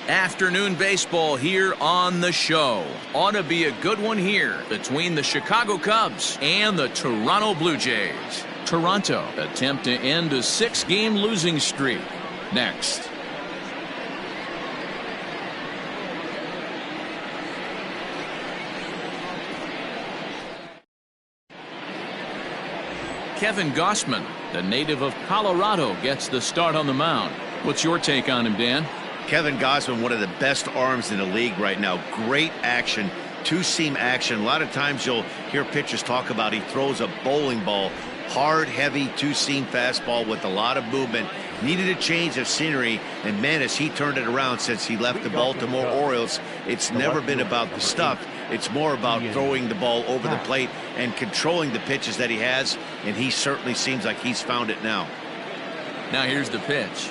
Afternoon baseball here on the show. Ought to be a good one here between the Chicago Cubs and the Toronto Blue Jays. Toronto attempt to end a 6-game losing streak. Next. Kevin Gausman, the native of Colorado, gets the start on the mound. What's your take on him, Dan? Kevin Gausman, one of the best arms in the league right now. Great action, two-seam action. A lot of times you'll hear pitchers talk about he throws a bowling ball. Hard, heavy, two-seam fastball with a lot of movement. Needed a change of scenery, and man, as he turned it around since he left the Baltimore Orioles, it's never been about the stuff. It's more about throwing the ball over the plate and controlling the pitches that he has, and he certainly seems like he's found it now. Now here's the pitch.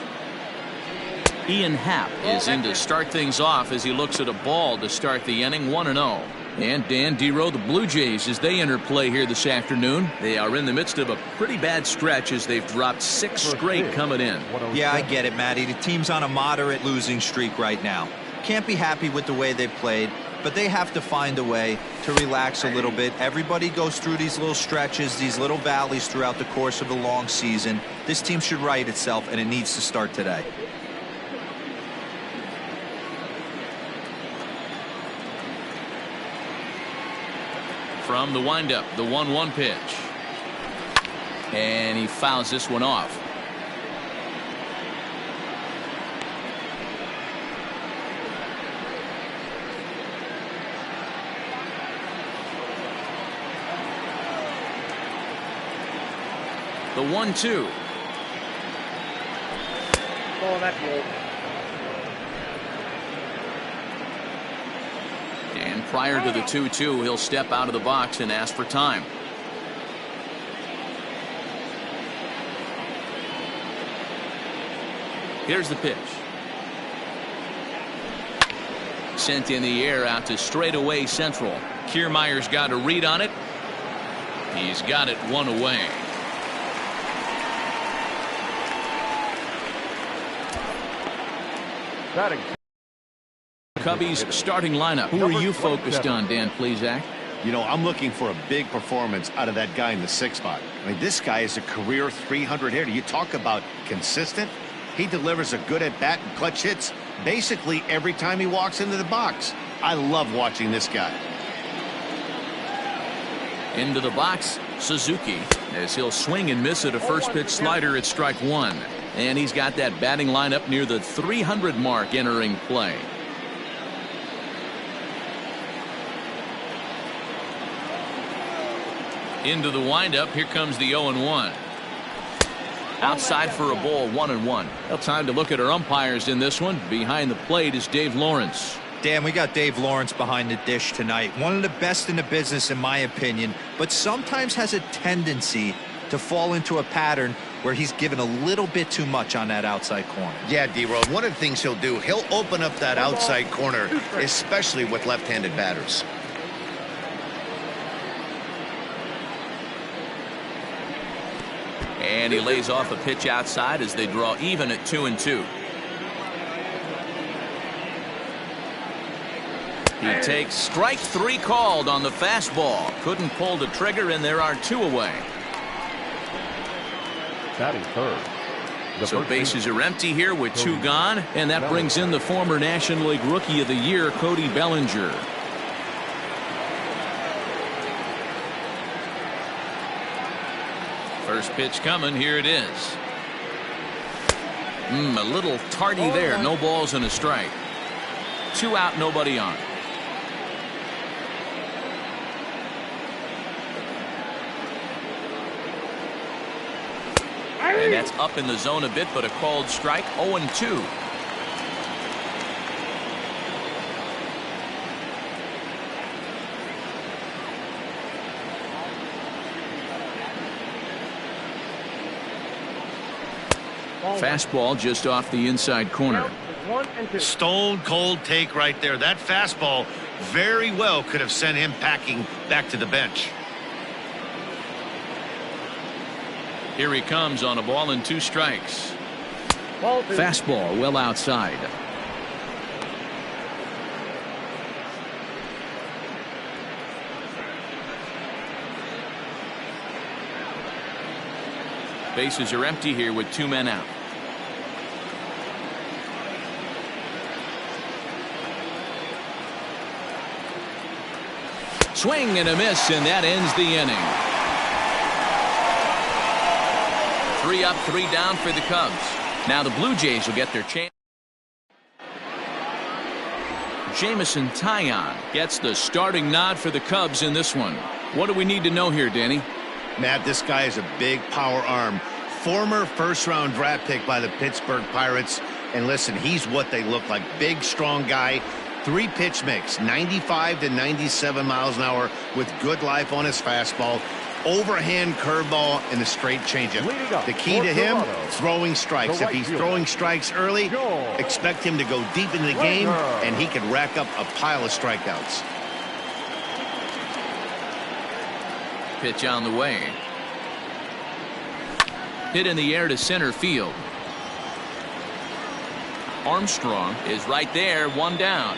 Ian Happ is in to start things off as he looks at a ball to start the inning, 1-0. And Dan Dero, the Blue Jays, as they enter play here this afternoon, they are in the midst of a pretty bad stretch as they've dropped 6 straight coming in. Yeah, I get it, Matty. The team's on a moderate losing streak right now. Can't be happy with the way they played, but they have to find a way to relax a little bit. Everybody goes through these little stretches, these little valleys throughout the course of the long season. This team should right itself, and it needs to start today. From the windup, the 1-1 pitch. And he fouls this one off. The 1-2. Oh, that's good. And prior to the 2-2, he'll step out of the box and ask for time. Here's the pitch. Sent in the air out to straightaway central. Kiermaier's got a read on it. He's got it one away. Cubbies starting lineup. Who are you focused on, Dan Plesac? You know, I'm looking for a big performance out of that guy in the 6th spot. I mean, this guy is a career 300 hitter. You talk about consistent. He delivers a good at-bat and clutch hits basically every time he walks into the box. I love watching this guy. Into the box, Suzuki, as he'll swing and miss at a first pitch slider at strike 1. And he's got that batting lineup near the 300 mark entering play. Into the windup. Here comes the 0-1. Outside for a ball, 1-1. Well, time to look at our umpires in this one. Behind the plate is Dave Lawrence. Dan, we got Dave Lawrence behind the dish tonight. One of the best in the business, in my opinion, but sometimes has a tendency to fall into a pattern where he's given a little bit too much on that outside corner. Yeah, D-Road, one of the things he'll do, he'll open up that outside corner, especially with left-handed batters. And he lays off a pitch outside as they draw even at 2-2. He takes strike 3 called on the fastball. Couldn't pull the trigger, and there are 2 away. Batting third. So bases are empty here with 2 gone, and that brings in the former National League Rookie of the Year, Cody Bellinger. First pitch coming. Here it is. A little tardy there. No balls and a strike. 2 out, nobody on. And that's up in the zone a bit, but a called strike. 0-2. Fastball just off the inside corner. Stone cold take right there. That fastball very well could have sent him packing back to the bench. Here he comes on a ball and 2 strikes. Fastball well outside. Bases are empty here with 2 men out. Swing and a miss, and that ends the inning. 3 up, 3 down for the Cubs. Now the Blue Jays will get their chance. Jamison Taillon gets the starting nod for the Cubs in this one. What do we need to know here, Danny? Matt, this guy is a big power arm. Former first-round draft pick by the Pittsburgh Pirates. And listen, he's what they look like. Big, strong guy. 3-pitch mix, 95 to 97 miles an hour with good life on his fastball. Overhand curveball and a straight changeup. The key to him, throwing strikes. If he's throwing strikes early, expect him to go deep into the game, and he could rack up a pile of strikeouts. Pitch on the way. Hit in the air to center field. Armstrong is right there, 1 down.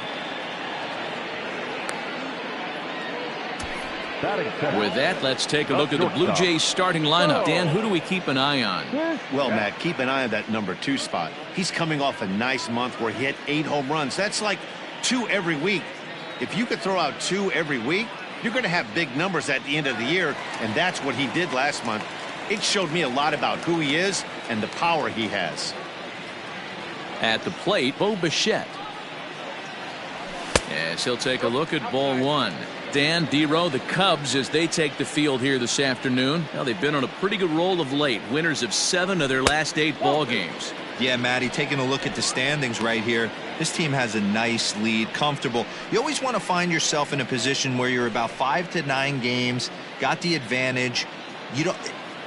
With that, let's take a look at the Blue Jays starting lineup. Dan, who do we keep an eye on? Well, Matt, keep an eye on that number 2 spot. He's coming off a nice month where he hit 8 home runs. That's like 2 every week. If you could throw out 2 every week, you're going to have big numbers at the end of the year, and that's what he did last month. It showed me a lot about who he is and the power he has. At the plate, Bo Bichette. Yes, he'll take a look at ball 1. Dan, D-Row, the Cubs, as they take the field here this afternoon. Well, they've been on a pretty good roll of late. Winners of 7 of their last 8 ball games. Yeah, Matty, taking a look at the standings right here. This team has a nice lead, comfortable. You always want to find yourself in a position where you're about 5 to 9 games, got the advantage. You don't.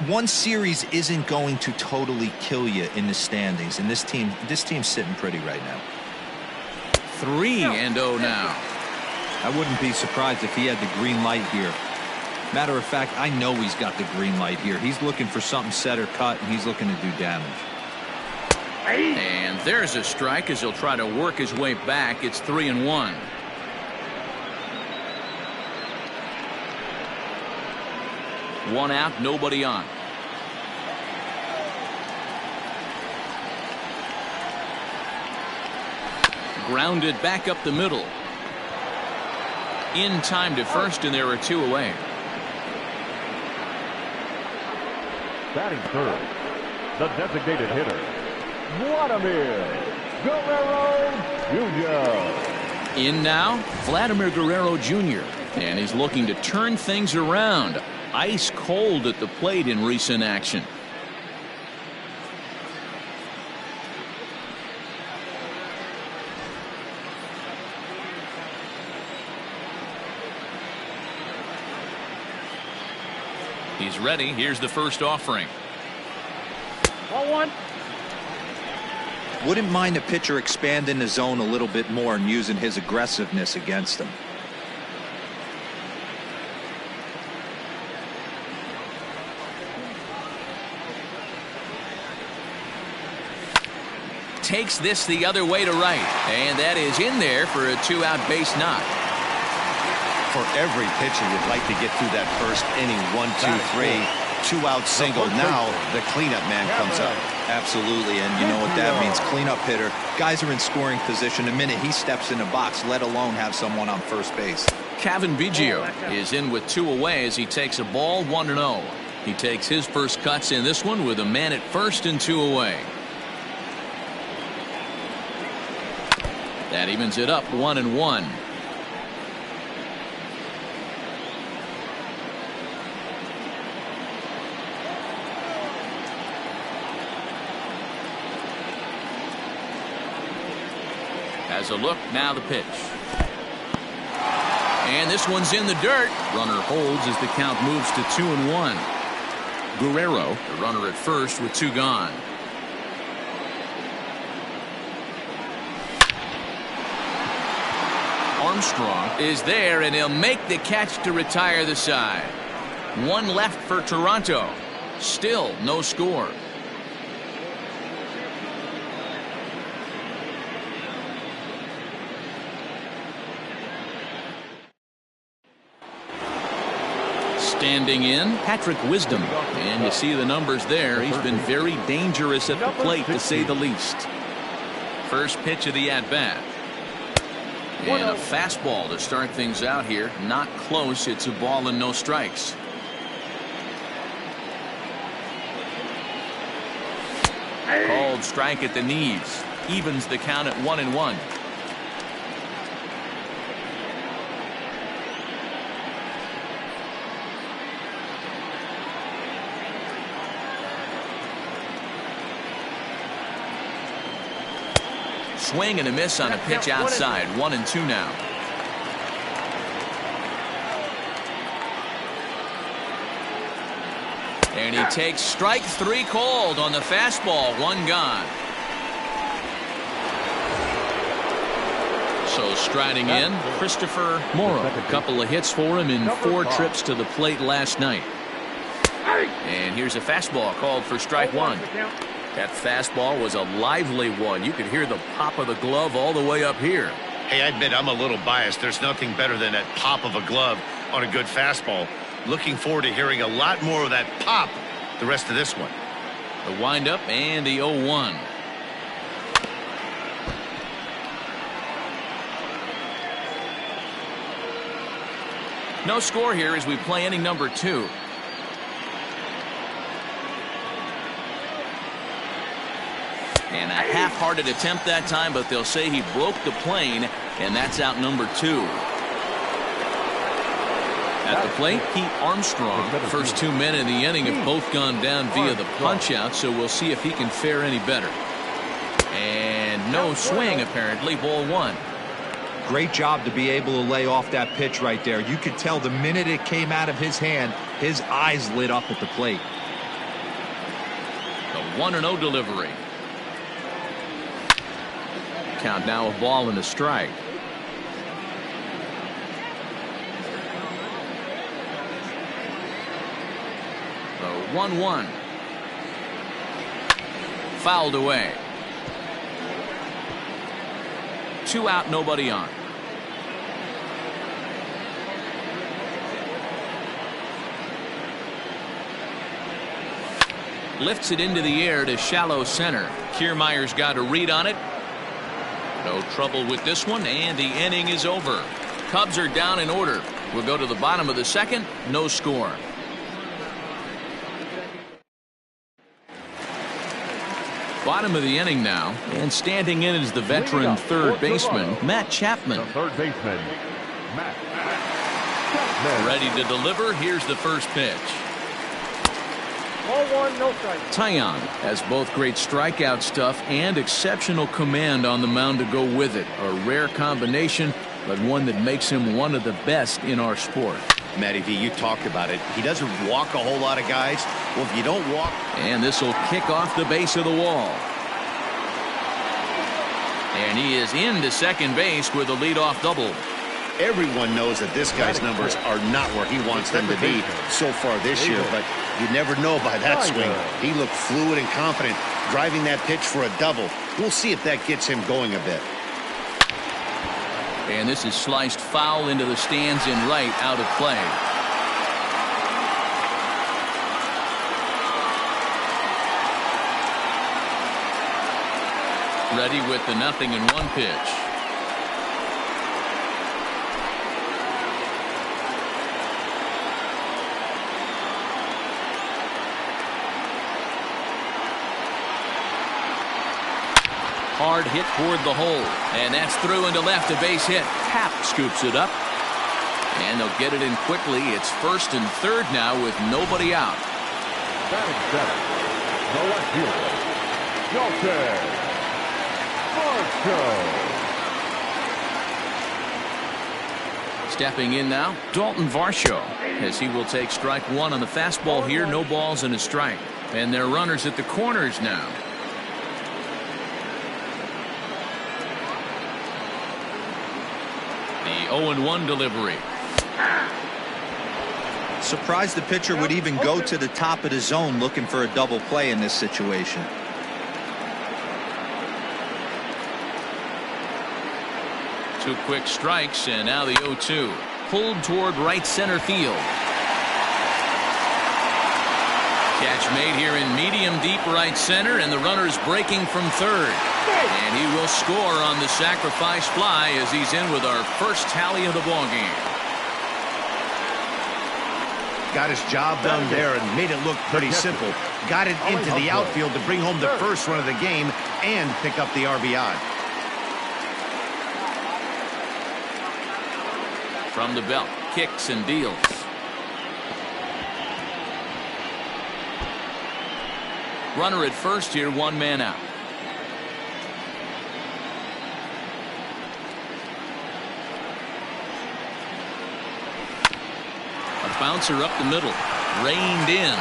One series isn't going to totally kill you in the standings, and this team's sitting pretty right now. 3-0 now. I wouldn't be surprised if he had the green light here. Matter of fact, I know he's got the green light here. He's looking for something set or cut, and he's looking to do damage. And there's a strike as he'll try to work his way back. It's 3-1. One out, nobody on. Grounded back up the middle. In time to first, and there are 2 away. Batting third, the designated hitter, Vladimir Guerrero Jr. In now, Vladimir Guerrero Jr. And he's looking to turn things around. Ice cold at the plate in recent action. He's ready. Here's the first offering. 1-1. Wouldn't mind a pitcher expanding the zone a little bit more and using his aggressiveness against him. Takes this the other way to right, and that is in there for a 2-out base knock. For every pitcher, you'd like to get through that first inning. 1, 2, 3, 2-out single. Now the cleanup man comes up. Absolutely, and you know what that means. Cleanup hitter. Guys are in scoring position the minute he steps in the box, let alone have someone on first base. Cavan Biggio is in with 2 away as he takes a ball, 1-0. He takes his first cuts in this one with a man at first and 2 away. That evens it up, 1-1. Has a look, now the pitch. And this one's in the dirt. Runner holds as the count moves to 2-1. Guerrero, the runner at first with 2 gone. Armstrong is there, and he'll make the catch to retire the side. 1 left for Toronto. Still no score. Standing in, Patrick Wisdom. And you see the numbers there. He's been very dangerous at the plate, to say the least. First pitch of the at-bat. And a fastball to start things out here. Not close. It's a ball and no strikes. Called strike at the knees. Evens the count at 1-1. Swing and a miss on a pitch outside. 1-2 now. And he takes strike 3 called on the fastball. 1 gone. So striding in, Christopher Morrow. A couple of hits for him in 4 trips to the plate last night. And here's a fastball called for strike 1. That fastball was a lively one. You could hear the pop of the glove all the way up here. Hey, I admit I'm a little biased. There's nothing better than that pop of a glove on a good fastball. Looking forward to hearing a lot more of that pop the rest of this one. The windup and the 0-1. No score here as we play inning number 2. And a half-hearted attempt that time, but they'll say he broke the plane, and that's out number 2. At the plate, Pete Armstrong. The first 2 men in the inning have both gone down via the punch-out, so we'll see if he can fare any better. And no swing, apparently. Ball 1. Great job to be able to lay off that pitch right there. You could tell the minute it came out of his hand, his eyes lit up at the plate. The 1-0 delivery. Count now a ball and a strike. The 1-1. Fouled away. 2 out, nobody on. Lifts it into the air to shallow center. Kiermaier's got a read on it. No trouble with this one, and the inning is over. Cubs are down in order. We'll go to the bottom of the second. No score. Bottom of the inning now, and standing in is the veteran third baseman, Matt Chapman. The third baseman, Matt Chapman. Ready to deliver. Here's the first pitch. 0-1, no strike. Taillon has both great strikeout stuff and exceptional command on the mound to go with it. A rare combination, but one that makes him one of the best in our sport. Matty V, you talked about it. He doesn't walk a whole lot of guys. Well, if you don't walk. And this will kick off the base of the wall. And he is into second base with a leadoff double. Everyone knows that this guy's numbers are not where he wants them to be so far this year, but you never know by that swing. He looked fluid and confident, driving that pitch for a double. We'll see if that gets him going a bit. And this is sliced foul into the stands in right, out of play. Ready with the 0-1 pitch. Hard hit toward the hole, and that's through into left, a base hit. Happ scoops it up, and they'll get it in quickly. It's first and third now with nobody out. Batting seventh, the left fielder, Joseph Marshall. Stepping in now, Dalton Varsho, as he will take strike 1 on the fastball here. No balls and a strike, and they're runners at the corners now. The 0-1 delivery. Surprised the pitcher would even go to the top of the zone looking for a double play in this situation. Two quick strikes, and now the 0-2. Pulled toward right center field. Catch made here in medium deep right center, and the runner's breaking from third. And he will score on the sacrifice fly as he's in with our first tally of the ball game. Got his job done there and made it look pretty simple. Got it into the outfield to bring home the first run of the game and pick up the RBI. From the belt, kicks and deals. Runner at first here, one man out. A bouncer up the middle, reined in.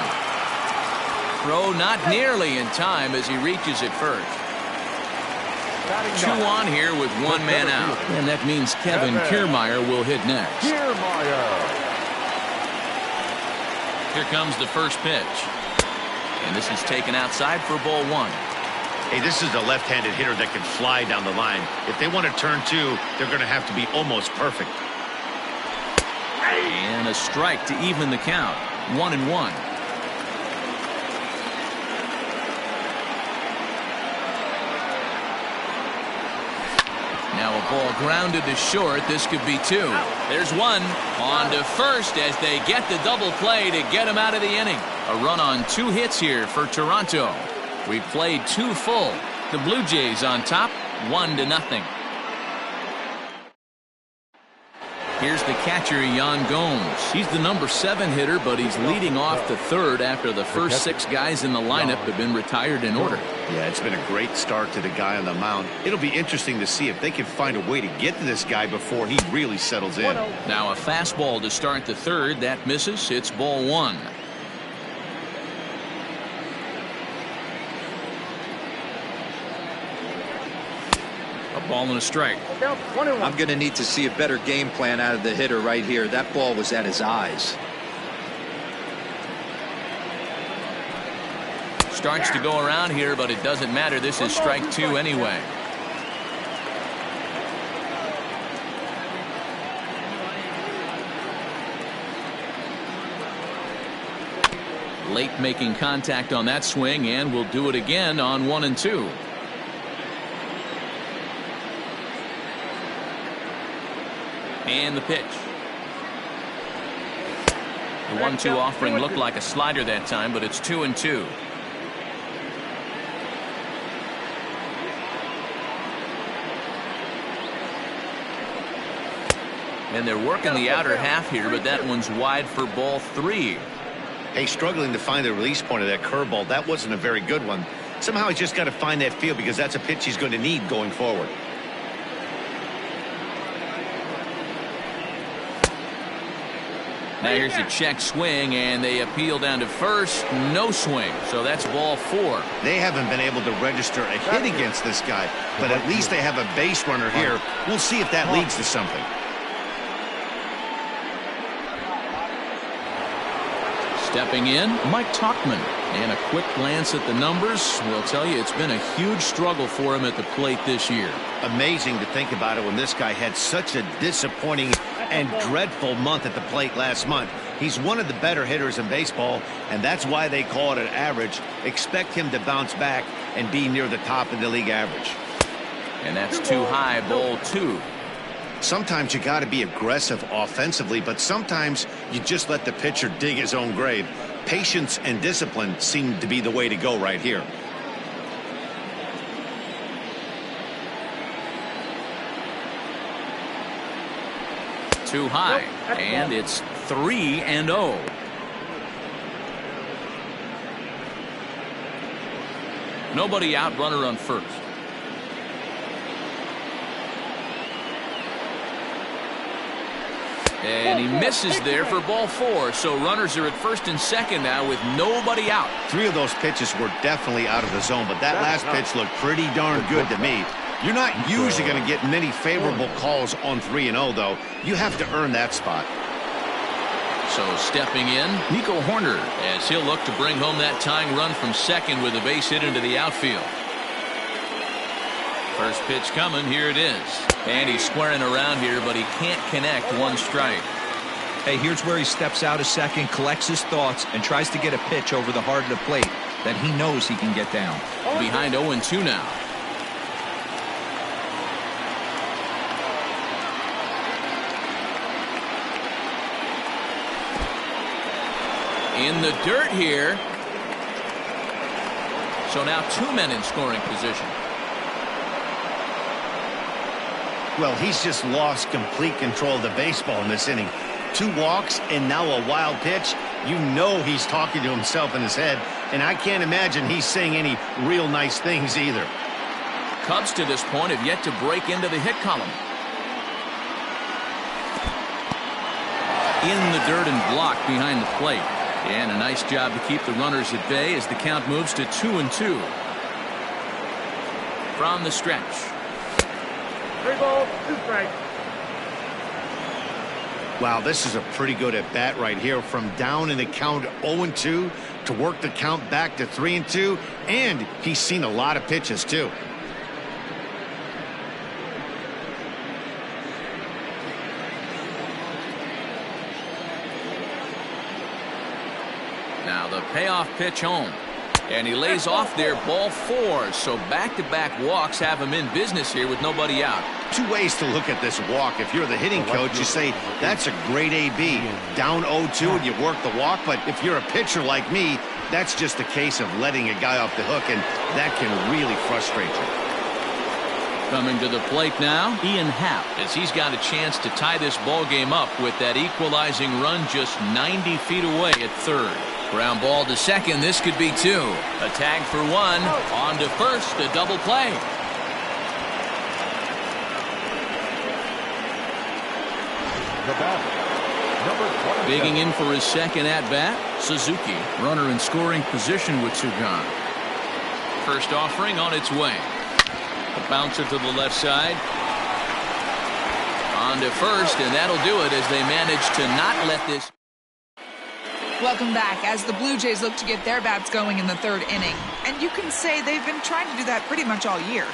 Throw not nearly in time as he reaches it first. 2 on here with one man out. And that means Kevin Kiermaier will hit next. Here comes the first pitch. And this is taken outside for ball 1. Hey, this is a left-handed hitter that can fly down the line. If they want to turn 2, they're going to have to be almost perfect. And a strike to even the count. 1-1. Now a ball grounded to short. This could be 2. There's 1. On to first as they get the double play to get him out of the inning. A run on 2 hits here for Toronto. We played 2 full. The Blue Jays on top, 1-0. Here's the catcher, Yan Gomes. He's the number 7 hitter, but he's leading off the third after the first 6 guys in the lineup have been retired in order. Yeah, it's been a great start to the guy on the mound. It'll be interesting to see if they can find a way to get to this guy before he really settles in. Now a fastball to start the third. That misses. It's ball 1. A ball and a strike. I'm going to need to see a better game plan out of the hitter right here. That ball was at his eyes. Starts to go around here, but it doesn't matter. This is strike 2 anyway. Late making contact on that swing, and we'll do it again on 1 and 2. And the pitch. The 1-2 offering looked like a slider that time, but it's 2-2. And they're working the outer half here, but that one's wide for ball 3. Hey, struggling to find the release point of that curveball. That wasn't a very good one. Somehow he's just got to find that feel because that's a pitch he's going to need going forward. Now here's a check swing, and they appeal down to first. No swing, so that's ball 4. They haven't been able to register a hit against this guy, but at least they have a base runner here. We'll see if that leads to something. Stepping in, Mike Tauchman. And a quick glance at the numbers will tell you it's been a huge struggle for him at the plate this year. Amazing to think about it when this guy had such a disappointing and dreadful month at the plate last month. He's one of the better hitters in baseball, and that's why they call it an average. Expect him to bounce back and be near the top of the league average. And that's too high, ball 2. Sometimes you got to be aggressive offensively, but sometimes you just let the pitcher dig his own grave. Patience and discipline seem to be the way to go right here. Too high, and it's 3-0. Nobody out, runner on first. And he misses there for ball 4. So runners are at first and second now with nobody out. 3 of those pitches were definitely out of the zone, but that last pitch looked pretty darn good to me. You're not usually going to get many favorable calls on 3-0, though. You have to earn that spot. So stepping in, Nico Horner, as he'll look to bring home that tying run from second with a base hit into the outfield. First pitch coming, here it is. And he's squaring around here, but he can't connect. 1 strike. Hey, here's where he steps out a second, collects his thoughts, and tries to get a pitch over the heart of the plate that he knows he can get down. Behind 0-2 now. In the dirt here. So now 2 men in scoring position. Well, he's just lost complete control of the baseball in this inning. 2 walks and now a wild pitch. You know he's talking to himself in his head, and I can't imagine he's saying any real nice things either. Cubs to this point have yet to break into the hit column. In the dirt and blocked behind the plate. And a nice job to keep the runners at bay as the count moves to 2-2. From the stretch. 3 balls, 2 strikes. Wow, this is a pretty good at bat right here. From down in the count 0-2 to work the count back to 3-2. And he's seen a lot of pitches too. Now the payoff pitch home. And he lays off there, ball 4. So back-to-back walks have him in business here with nobody out. 2 ways to look at this walk. If you're the hitting coach, you say, that's a great AB. Down 0-2 and you work the walk. But if you're a pitcher like me, that's just a case of letting a guy off the hook, and that can really frustrate you. Coming to the plate now, Ian Happ, as he's got a chance to tie this ball game up with that equalizing run just 90 feet away at third. Ground ball to second. This could be 2. A tag for 1. On to first. A double play. The batter, number 27. Digging in for his second at-bat, Suzuki. Runner in scoring position with 2 gone. First offering on its way. A bouncer to the left side. On to first, and that'll do it as they manage to not let this. Welcome back as the Blue Jays look to get their bats going in the 3rd inning. And you can say they've been trying to do that pretty much all year.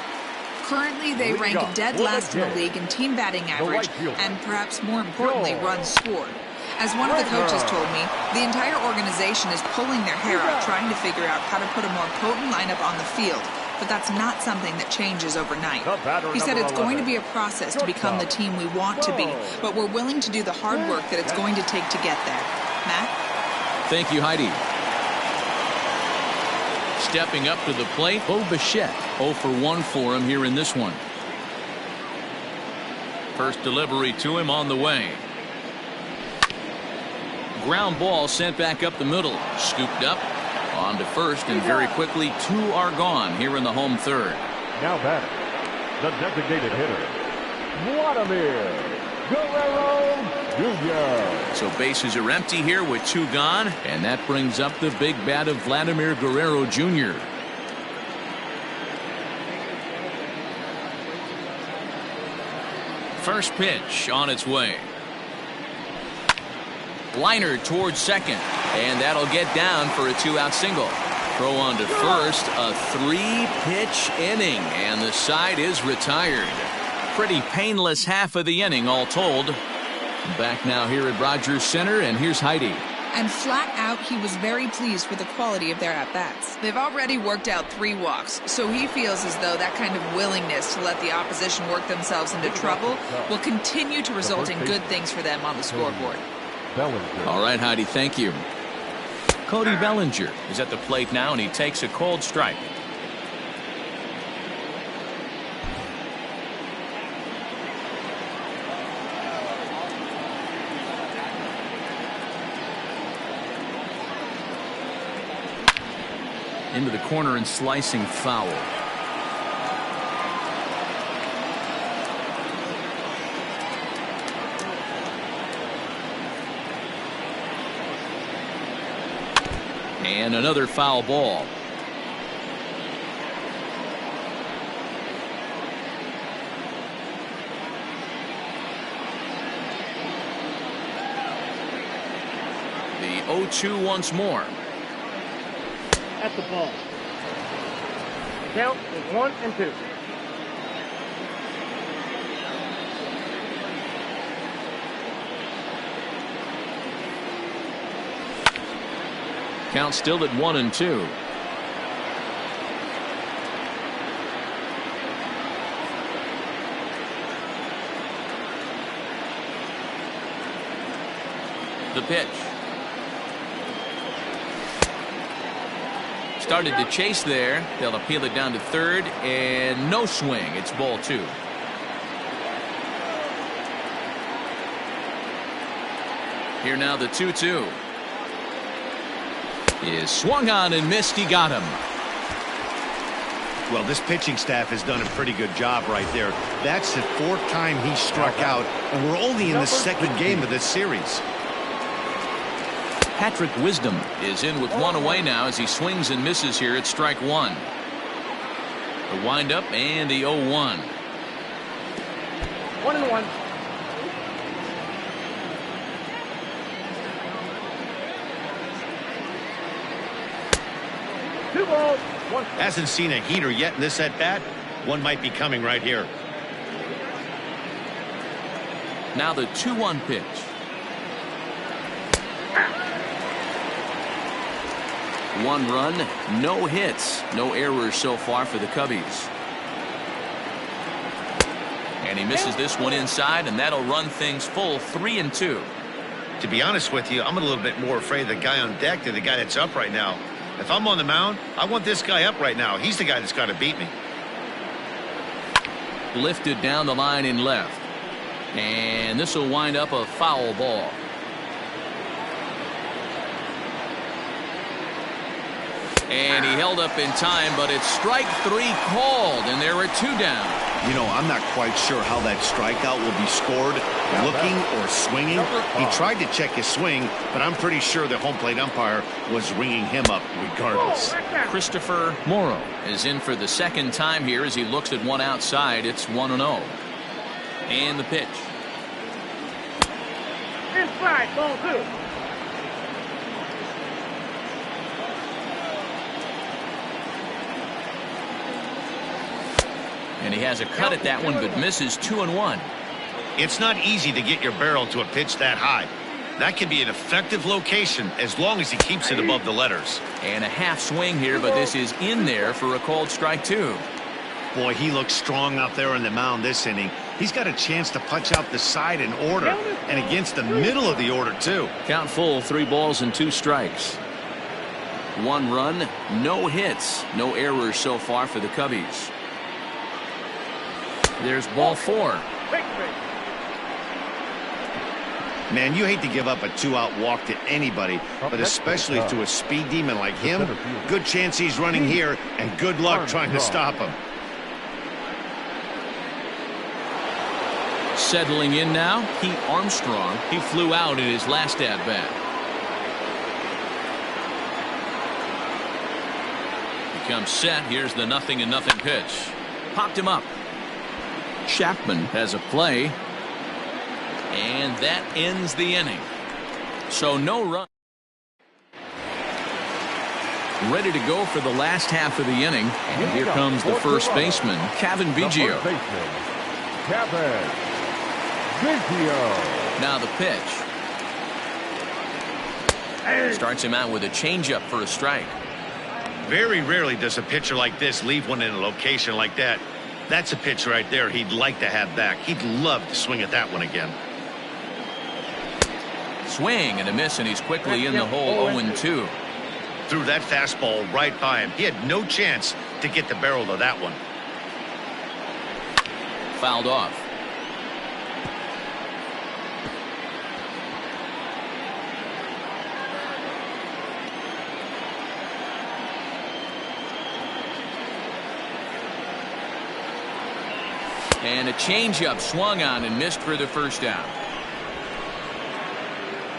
Currently, they rank dead last in the league in team batting average and perhaps more importantly, runs scored. As one of the coaches told me, the entire organization is pulling their hair out trying to figure out how to put a more potent lineup on the field. But that's not something that changes overnight. He said it's going to be a process to become the team we want to be, but we're willing to do the hard work that it's going to take to get there. Matt? Thank you, Heidi. Stepping up to the plate, Bo Bichette. 0 for 1 for him here in this one. First delivery to him on the way. Ground ball sent back up the middle. Scooped up. On to first, and very quickly 2 are gone here in the home 3rd. Now batting, the designated hitter, Vladimir Guerrero Jr. So bases are empty here with 2 gone, and that brings up the big bat of Vladimir Guerrero Jr. First pitch on its way. Liner towards second, and that'll get down for a 2-out single. Throw on to first, a 3-pitch inning, and the side is retired. Pretty painless half of the inning all told. Back now here at Rogers Center, and here's Heidi. And flat out, he was very pleased with the quality of their at-bats. They've already worked out 3 walks, so he feels as though that kind of willingness to let the opposition work themselves into trouble will continue to result in good things for them on the scoreboard. All right, Heidi, thank you. Cody Bellinger is at the plate now, and he takes a cold strike. Into the corner and slicing foul. And another foul ball. The 0-2 once more. At the ball. Count is 1 and 2. Count still at 1-2. The pitch. Started to chase there. They'll appeal it down to third, and no swing. It's ball 2. Here now the 2-2. Is swung on and missed. He got him. Well, this pitching staff has done a pretty good job right there. That's the 4th time he struck out, and we're only in the 2nd game of this series. Patrick Wisdom is in with 1 away now as he swings and misses here at strike 1. The windup and the 0-1. 1-1. Two balls. Hasn't seen a heater yet in this at bat. One might be coming right here. Now the 2-1 pitch. One run, no hits, no errors so far for the Cubbies. And he misses this one inside, and that'll run things full 3-2. To be honest with you, I'm a little bit more afraid of the guy on deck than the guy that's up right now. If I'm on the mound, I want this guy up right now. He's the guy that's got to beat me. Lifted down the line in left. And this will wind up a foul ball. And he held up in time, but it's strike 3 called, and there are 2 down. You know, I'm not quite sure how that strikeout will be scored, looking or swinging. He tried to check his swing, but I'm pretty sure the home plate umpire was ringing him up regardless. Christopher Morrow is in for the 2nd time here as he looks at one outside. It's 1-0. And the pitch. Inside, ball 2. And he has a cut at that one, but misses 2-1. It's not easy to get your barrel to a pitch that high. That can be an effective location as long as he keeps it above the letters. And a half swing here, but this is in there for a called strike 2. Boy, he looks strong out there on the mound this inning. He's got a chance to punch out the side in order, and against the middle of the order, too. Count full, 3 balls and 2 strikes. 1 run, no hits, no errors so far for the Cubbies. There's ball 4. Man, you hate to give up a 2-out walk to anybody, but especially to a speed demon like him. Good chance he's running here, and good luck trying to stop him. Settling in now, Pete Armstrong. He flew out in his last at-bat. Becomes set. Here's the 0-0 pitch. Popped him up. Chapman has a play, and that ends the inning. So no run. Ready to go for the last half of the inning, and here comes the first baseman, Kevin Biggio. Now the pitch. Starts him out with a changeup for a strike. Very rarely does a pitcher like this leave one in a location like that. That's a pitch right there he'd like to have back. He'd love to swing at that one again. Swing and a miss, and he's quickly in the hole. 0-2. Threw that fastball right by him. He had no chance to get the barrel of that one. Fouled off. And a changeup swung on and missed for the first down.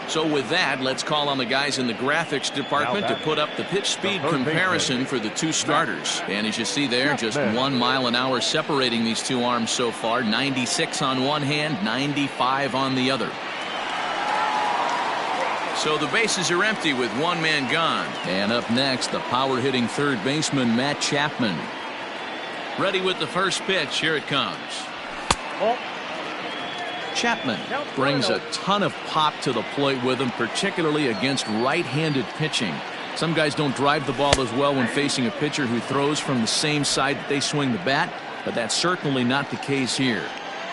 So with that, let's call on the guys in the graphics department to put up the pitch speed comparison for the 2 starters. And as you see there, just 1 mile an hour separating these 2 arms so far. 96 on one hand, 95 on the other. So the bases are empty with 1 man gone. And up next, the power hitting third baseman, Matt Chapman. Ready with the first pitch. Here it comes. Chapman brings a ton of pop to the plate with him, particularly against right-handed pitching. Some guys don't drive the ball as well when facing a pitcher who throws from the same side that they swing the bat, but that's certainly not the case here.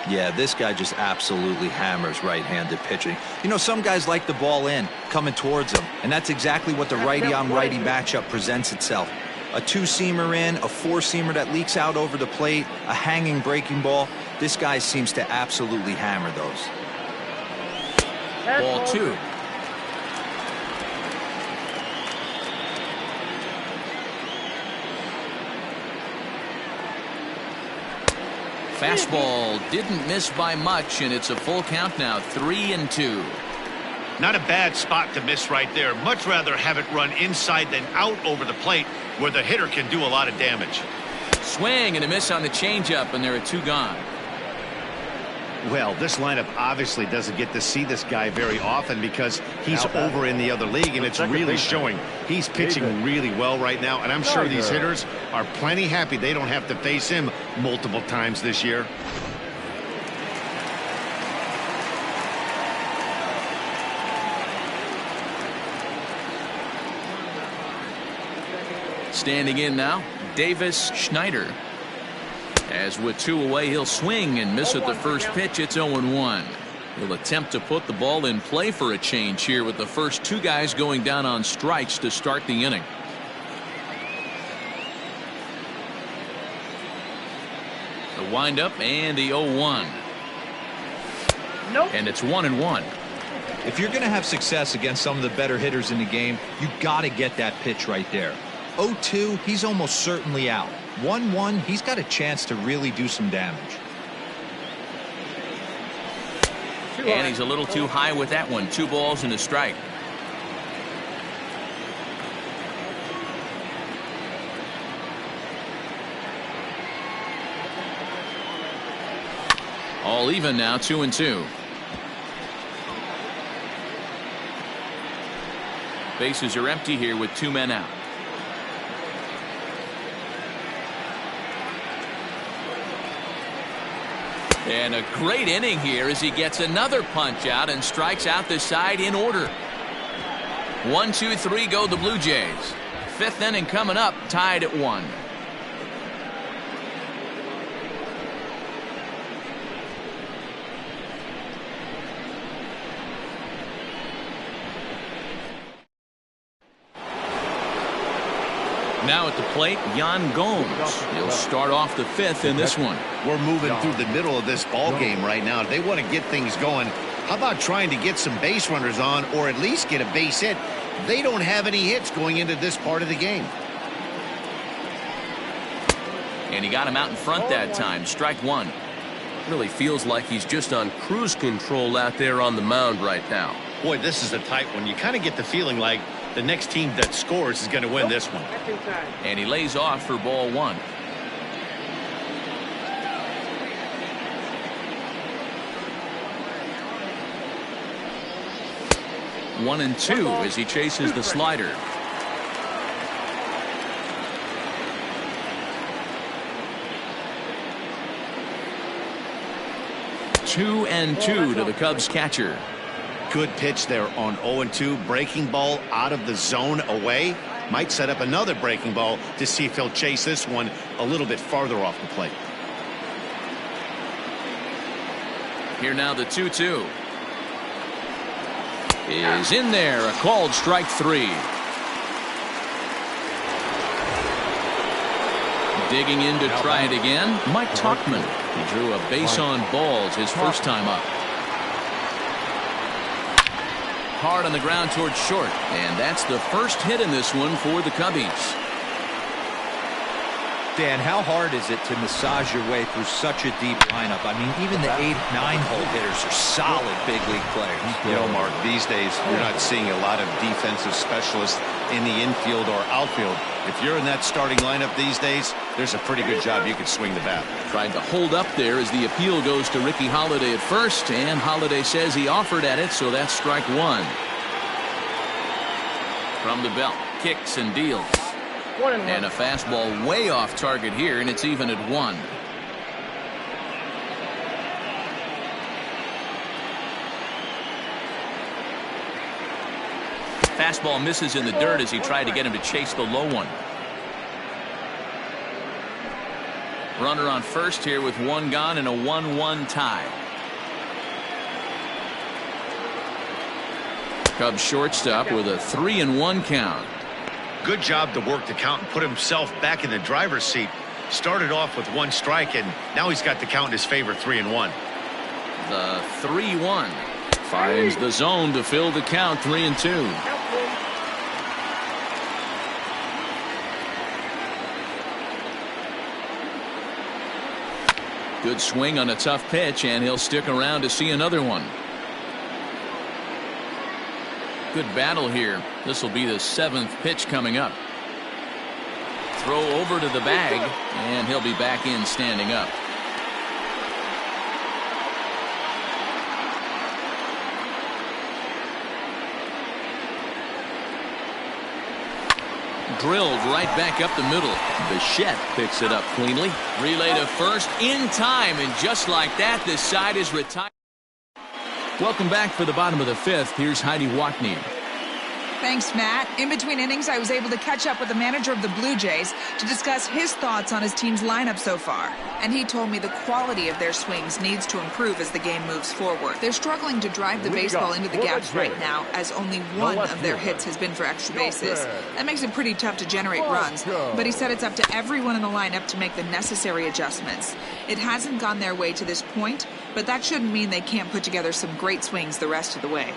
Yeah, this guy just absolutely hammers right-handed pitching. You know, some guys like the ball in, coming towards them, and that's exactly what the righty-on-righty matchup presents itself. A two-seamer in, a four-seamer that leaks out over the plate, a hanging breaking ball. This guy seems to absolutely hammer those. Ball 2. Fastball didn't miss by much, and it's a full count now, 3-2. Not a bad spot to miss right there. Much rather have it run inside than out over the plate where the hitter can do a lot of damage. Swing and a miss on the changeup, and there are 2 gone. Well, this lineup obviously doesn't get to see this guy very often because he's over in the other league, and it's really showing. He's pitching really well right now, and I'm sure these hitters are plenty happy they don't have to face him multiple times this year. Standing in now, Davis Schneider. As with 2 away, he'll swing and miss at the first pitch. It's 0-1. He'll attempt to put the ball in play for a change here with the first 2 guys going down on strikes to start the inning. The windup and the 0-1. Nope. And it's 1-1. If you're going to have success against some of the better hitters in the game, you got to get that pitch right there. 0-2, he's almost certainly out. 1-1, he's got a chance to really do some damage. And he's a little too high with that one. 2 balls and a strike. All even now, 2-2. Bases are empty here with 2 men out. And a great inning here as he gets another punch out and strikes out the side in order. 1, 2, 3 go the Blue Jays. 5th inning coming up, tied at 1. Now at the plate, Yan Gomes. He'll start off the 5th in this one. We're moving through the middle of this ball game right now. If they want to get things going, how about trying to get some base runners on or at least get a base hit? They don't have any hits going into this part of the game. And he got him out in front that time. Strike 1. Really feels like he's just on cruise control out there on the mound right now. Boy, this is a tight one. You kind of get the feeling like the next team that scores is going to win this one. And he lays off for ball 1. One and 2 as he chases the slider. Two and 2 to the Cubs catcher. Good pitch there on 0-2. Breaking ball out of the zone away. Might set up another breaking ball to see if he'll chase this one a little bit farther off the plate. Here now the 2-2. Is in there. A called strike 3. Digging in to try it again. Mike Tauchman. He drew a base on balls his first time up. Hard on the ground towards short, and that's the first hit in this one for the Cubbies. Dan, how hard is it to massage your way through such a deep lineup? I mean, even the 8, 9-hole hitters are solid big league players. You know, Mark, these days you're not seeing a lot of defensive specialists in the infield or outfield. If you're in that starting lineup these days, there's a pretty good job you could swing the bat. Tried to hold up there as the appeal goes to Ricky Holiday at first, and Holiday says he offered at it, so that's strike 1. From the belt, kicks and deals. And a fastball way off target here, and it's even at 1. Fastball misses in the dirt as he tried to get him to chase the low one. Runner on first here with one gone and a 1-1 tie. Cubs shortstop with a 3-1 count. Good job to work the count and put himself back in the driver's seat. Started off with 1 strike, and now he's got the count in his favor, 3-1. The 3-1 finds the zone to fill the count, 3-2. Good swing on a tough pitch, and he'll stick around to see another one. Good battle here. This will be the 7th pitch coming up. Throw over to the bag, and he'll be back in standing up. Drilled right back up the middle. Bichette picks it up cleanly. Relay to first in time, and just like that, this side is retired. Welcome back for the bottom of the 5th. Here's Heidi Watney. Thanks, Matt. In between innings, I was able to catch up with the manager of the Blue Jays to discuss his thoughts on his team's lineup so far. And he told me the quality of their swings needs to improve as the game moves forward. They're struggling to drive the baseball into the gaps right now, as only one of their hits has been for extra bases. That makes it pretty tough to generate runs, but he said it's up to everyone in the lineup to make the necessary adjustments. It hasn't gone their way to this point, but that shouldn't mean they can't put together some great swings the rest of the way.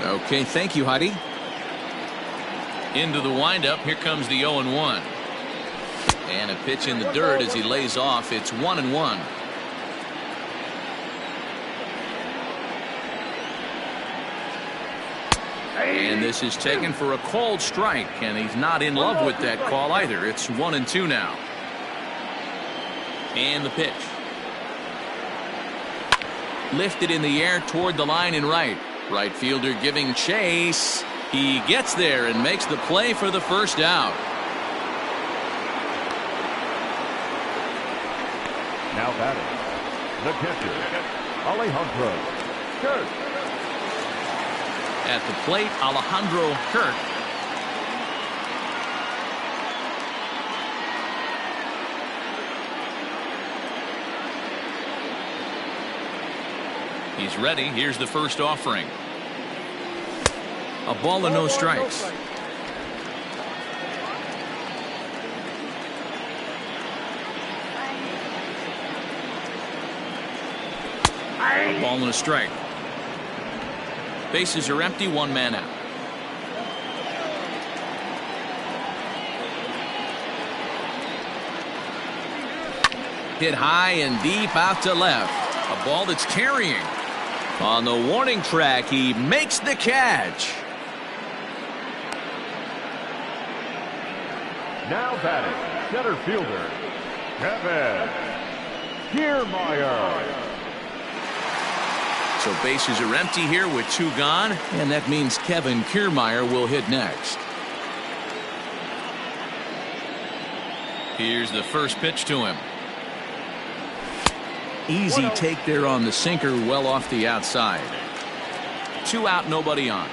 Okay, thank you, Heidi. Into the windup, here comes the 0-1. And a pitch in the dirt as he lays off. It's 1-1. And this is taken for a called strike, and he's not in love with that call either. It's 1-2 now. And the pitch. Lifted in the air toward the line and right. Right fielder giving chase. He gets there and makes the play for the first out. Now batting, the catcher, Alejandro Kirk. At the plate, Alejandro Kirk. He's ready. Here's the first offering. A ball and no strikes. A ball and a strike. Bases are empty, 1 man out. Hit high and deep out to left. A ball that's carrying. On the warning track, he makes the catch. Now batting, center fielder, Kevin Kiermaier. So bases are empty here with 2 gone, and that means Kevin Kiermaier will hit next. Here's the first pitch to him. Easy take there on the sinker, well off the outside. 2 out, nobody on.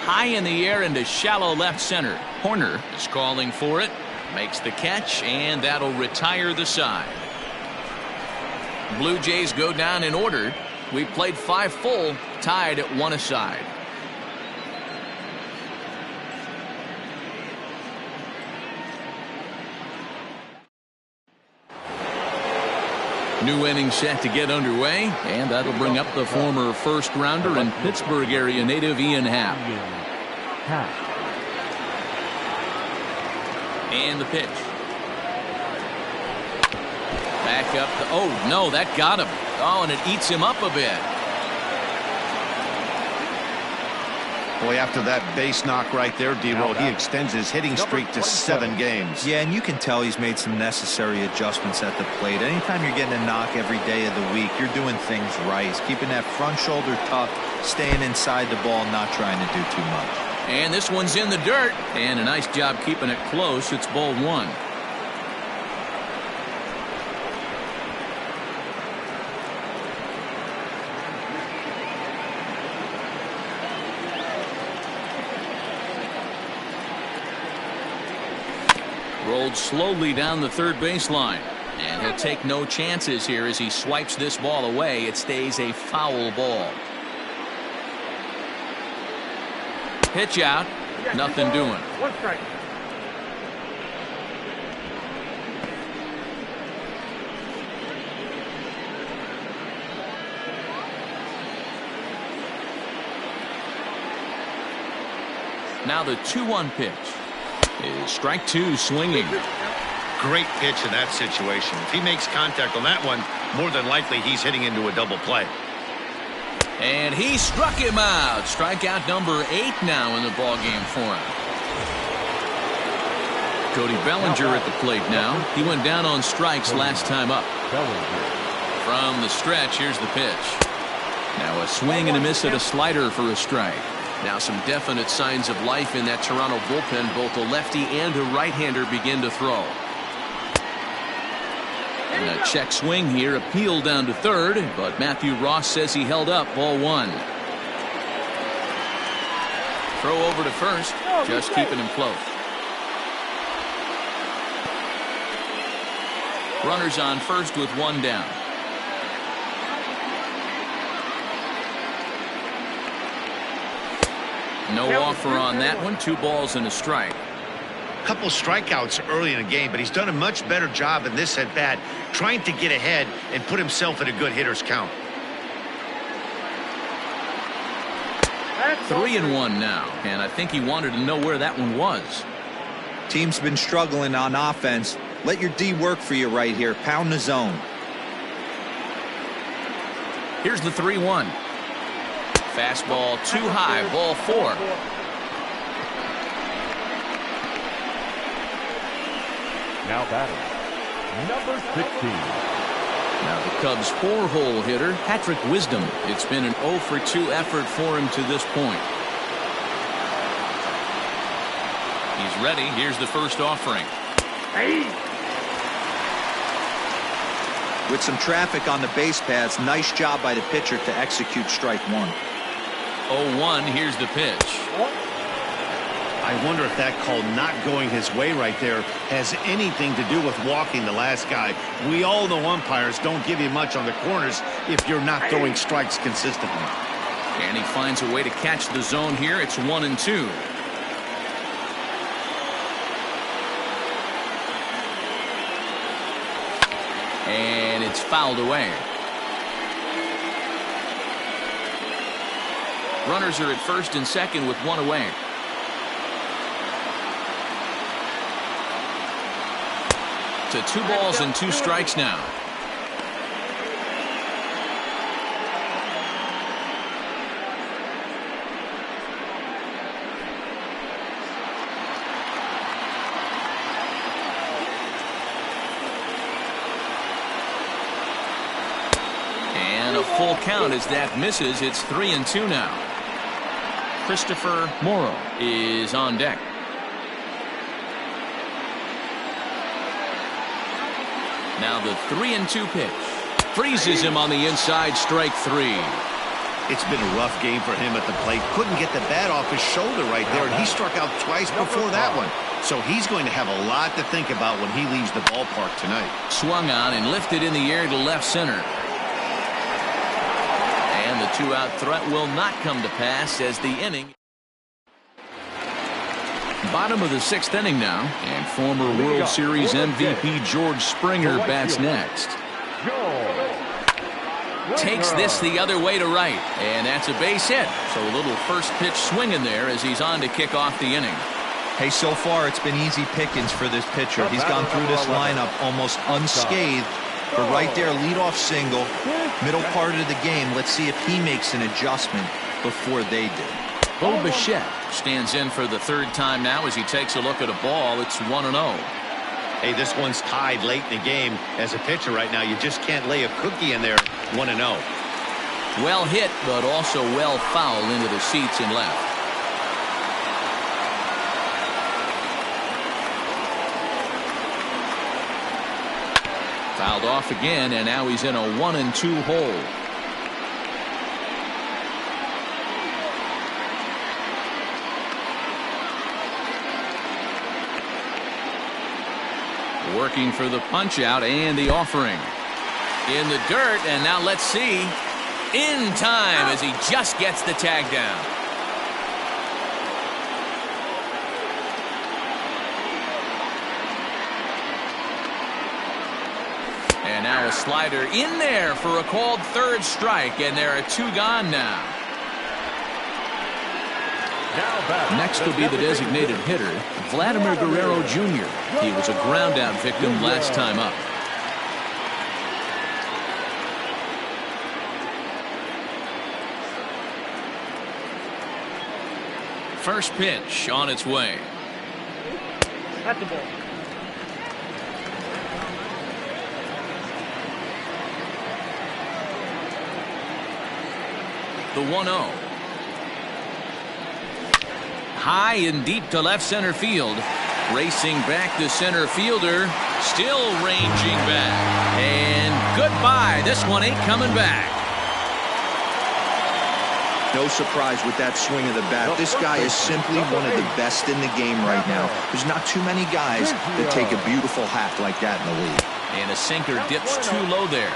High in the air into shallow left center. Horner is calling for it. Makes the catch, and that'll retire the side. Blue Jays go down in order. We played 5 full, tied at 1 aside. New inning set to get underway, and that'll bring up the former first rounder and Pittsburgh area native Ian Happ. And the pitch. Back up. Oh, no, that got him. Oh, and it eats him up a bit. Boy, after that base knock right there, D-Roll, he extends his hitting streak to 7 games. Yeah, and you can tell he's made some necessary adjustments at the plate. Anytime you're getting a knock every day of the week, you're doing things right. He's keeping that front shoulder tough, staying inside the ball, not trying to do too much. And this one's in the dirt, and a nice job keeping it close. It's ball 1. Rolled slowly down the third baseline. And he'll take no chances here as he swipes this ball away. It stays a foul ball. Pitch out. Nothing doing. One strike. Now the 2-1 pitch is strike two swinging. Great pitch in that situation. If he makes contact on that one, more than likely he's hitting into a double play. And he struck him out. Strikeout number 8 now in the ballgame for him. Cody Bellinger at the plate now. He went down on strikes last time up. From the stretch, here's the pitch. Now a swing and a miss at a slider for a strike. Now some definite signs of life in that Toronto bullpen. Both a lefty and a right-hander begin to throw. And a check swing here, appeal down to third, but Matthew Ross says he held up. Ball 1. Throw over to first, just keeping him close. Runners on first with 1 down. No offer on that one. 2 balls and a strike. Couple strikeouts early in the game, but he's done a much better job in this at bat, trying to get ahead and put himself in a good hitter's count. 3-1 now, and I think he wanted to know where that one was. Team's been struggling on offense. Let your D work for you right here. Pound the zone. Here's the 3-1. Fastball too high. Ball 4. Now batting, number 16. Now the Cubs' 4-hole hitter, Patrick Wisdom. It's been an 0-for-2 effort for him to this point. He's ready. Here's the first offering. With some traffic on the base paths, nice job by the pitcher to execute strike 1. 0-1. Here's the pitch. I wonder if that call not going his way right there has anything to do with walking the last guy. We all know umpires don't give you much on the corners if you're not throwing strikes consistently. And he finds a way to catch the zone here. It's 1-2. And it's fouled away. Runners are at first and second with 1 away. To 2 balls and 2 strikes now. And a full count as that misses. It's 3-2 now. Christopher Morrow is on deck. Now the 3-2 pitch. Freezes him on the inside. Strike 3. It's been a rough game for him at the plate. Couldn't get the bat off his shoulder right there, and he struck out twice before that one. So he's going to have a lot to think about when he leaves the ballpark tonight. Swung on and lifted in the air to left center. And the 2-out threat will not come to pass as the inning. Bottom of the 6th inning now, and former World Series MVP George Springer bats next. Takes this the other way to right, and that's a base hit. So a little first pitch swinging there as he's on to kick off the inning. Hey, so far it's been easy pickings for this pitcher. He's gone through this lineup almost unscathed. But right there, leadoff single, middle part of the game. Let's see if he makes an adjustment before they do. Bo Bichette stands in for the 3rd time now as he takes a look at a ball. It's 1-0. Hey, this one's tied late in the game. As a pitcher right now, you just can't lay a cookie in there. 1-0. Well hit, but also well fouled into the seats and left. Fouled off again, and now he's in a 1-2 hole. Working for the punch out and the offering. In the dirt, and now let's see. In time as he just gets the tag down. And now a slider in there for a called third strike, and there are 2 gone now. Next will be the designated hitter, Vladimir Guerrero Jr. He was a ground out victim last time up. First pitch on its way. At the ball. The 1-0. High and deep to left center field. Racing back to center fielder. Still ranging back. And goodbye. This one ain't coming back. No surprise with that swing of the bat. This guy is simply one of the best in the game right now. There's not too many guys that take a beautiful hack like that in the league. And a sinker dips too low there.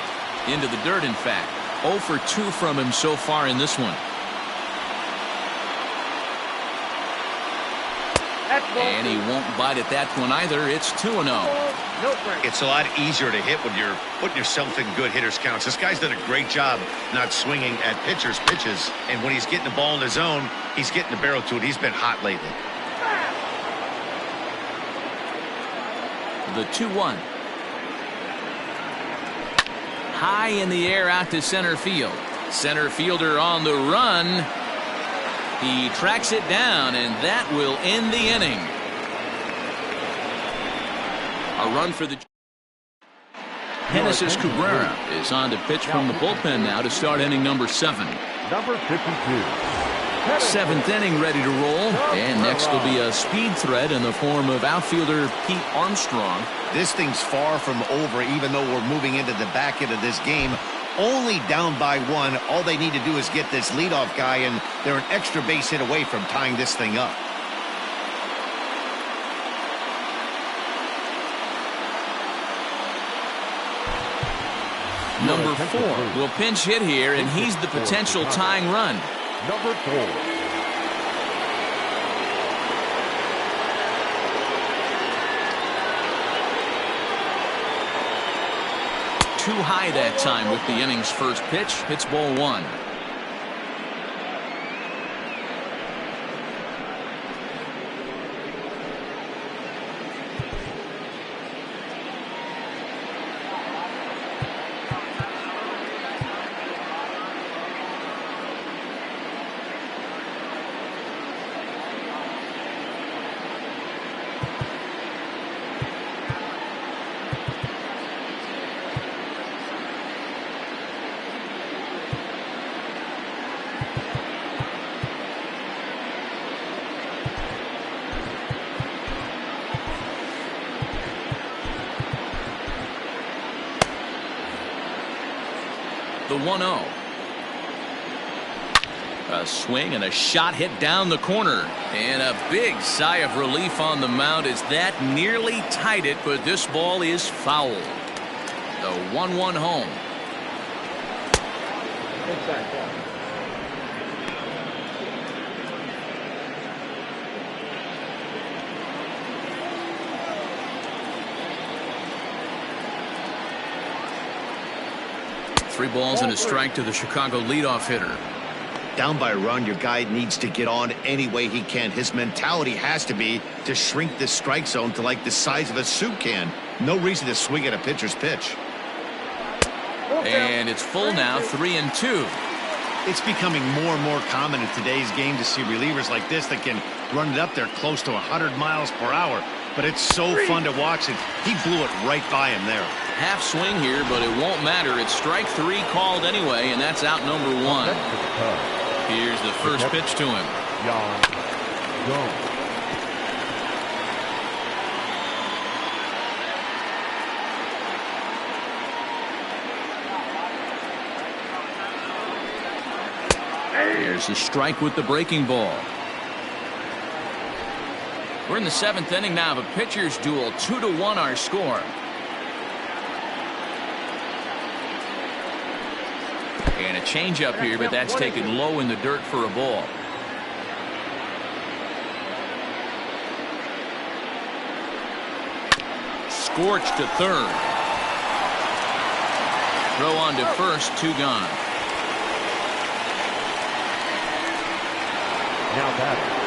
Into the dirt, in fact. 0 for 2 from him so far in this one. And he won't bite at that one either. It's 2-0. It's a lot easier to hit when you're putting yourself in good hitters counts. This guy's done a great job not swinging at pitchers' pitches. And when he's getting the ball in the zone, he's getting the barrel to it. He's been hot lately. The 2-1. High in the air out to center field. Center fielder on the run. He tracks it down, and that will end the inning. A run for the... Genesis Cabrera is on to pitch from the bullpen now to start inning number 7. Number 52. 7th inning ready to roll. And next will be a speed threat in the form of outfielder Pete Armstrong. This thing's far from over, even though we're moving into the back end of this game. Only down by 1. All they need to do is get this leadoff guy, and they're an extra base hit away from tying this thing up. Number 4 will pinch hit here, and he's the potential tying run. Number 4. Too high that time with the inning's first pitch. Hits ball 1. The 1-0. A swing and a shot hit down the corner. And a big sigh of relief on the mound as that nearly tied it, but this ball is foul. The 1-1 home. Three balls and a strike to the Chicago leadoff hitter. Down by a run, your guy needs to get on any way he can. His mentality has to be to shrink this strike zone to like the size of a soup can. No reason to swing at a pitcher's pitch. And it's full now, 3-2. It's becoming more and more common in today's game to see relievers like this that can run it up there close to 100 miles per hour. But it's so fun to watch it. He blew it right by him there. Half swing here, but it won't matter. It's strike 3 called anyway, and that's out number 1. Here's the first pitch to him. Here's the strike with the breaking ball. We're in the 7th inning now of a pitcher's duel. 2-1 our score. And a changeup here, but that's taken low in the dirt for a ball. Scorched to third. Throw on to first, 2 gone. Now batting.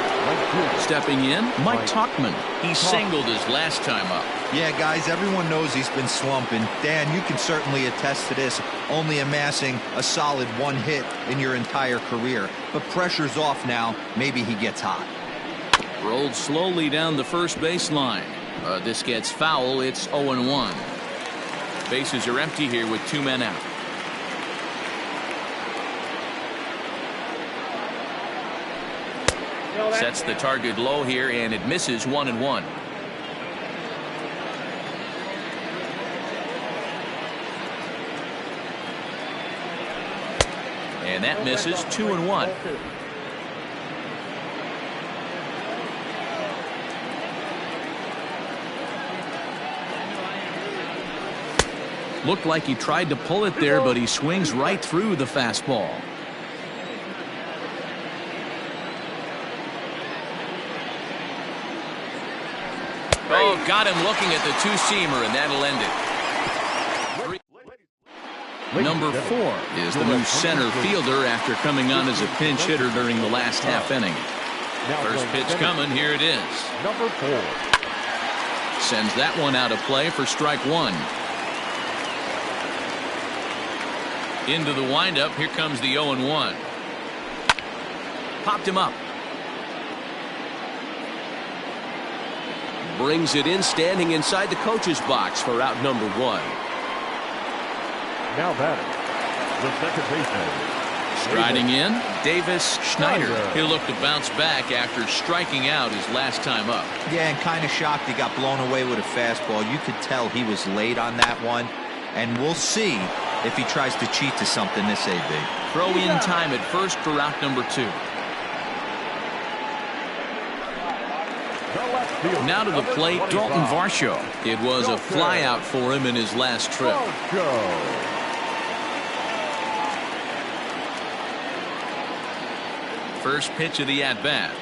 Stepping in, Mike Tuckman. He singled his last time up. Yeah, guys, everyone knows he's been slumping. Dan, you can certainly attest to this, only amassing a solid 1 hit in your entire career. But pressure's off now. Maybe he gets hot. Rolled slowly down the first baseline. This gets foul. It's 0-1. Bases are empty here with 2 men out. Sets the target low here, and it misses 1-1. And that misses 2-1. Looked like he tried to pull it there, but he swings right through the fastball. Oh, got him looking at the 2-seamer, and that'll end it. Number 4 is the new center fielder after coming on as a pinch hitter during the last half inning. First pitch coming. Here it is. Number 4. Sends that one out of play for strike 1. Into the windup. Here comes the 0-1. Popped him up. Brings it in, standing inside the coach's box for out number 1. Now batting. The second baseman. Striding in, Davis Schneider. He'll look to bounce back after striking out his last time up. Yeah, and kind of shocked he got blown away with a fastball. You could tell he was late on that one. And we'll see if he tries to cheat to something this AB. Throw in time at first for out number 2. Now to the plate, Dalton Varsho. It was a flyout for him in his last trip. First pitch of the at-bat.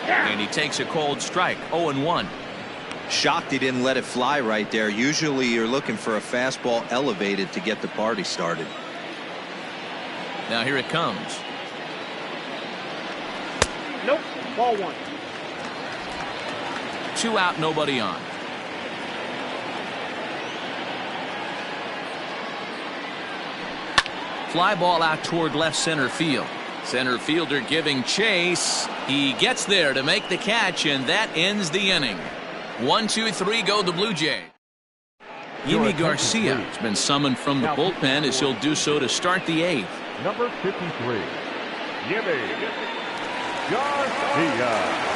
And he takes a cold strike. 0-1. Shocked he didn't let it fly right there. Usually you're looking for a fastball elevated to get the party started. Now here it comes. Nope. Ball 1. 2 out, nobody on. Fly ball out toward left center field. Center fielder giving chase. He gets there to make the catch, and that ends the inning. 1, 2, 3 go the Blue Jays. Yimi Garcia has been summoned from the bullpen as he'll do so to start the 8th. Number 53. Yimi Garcia.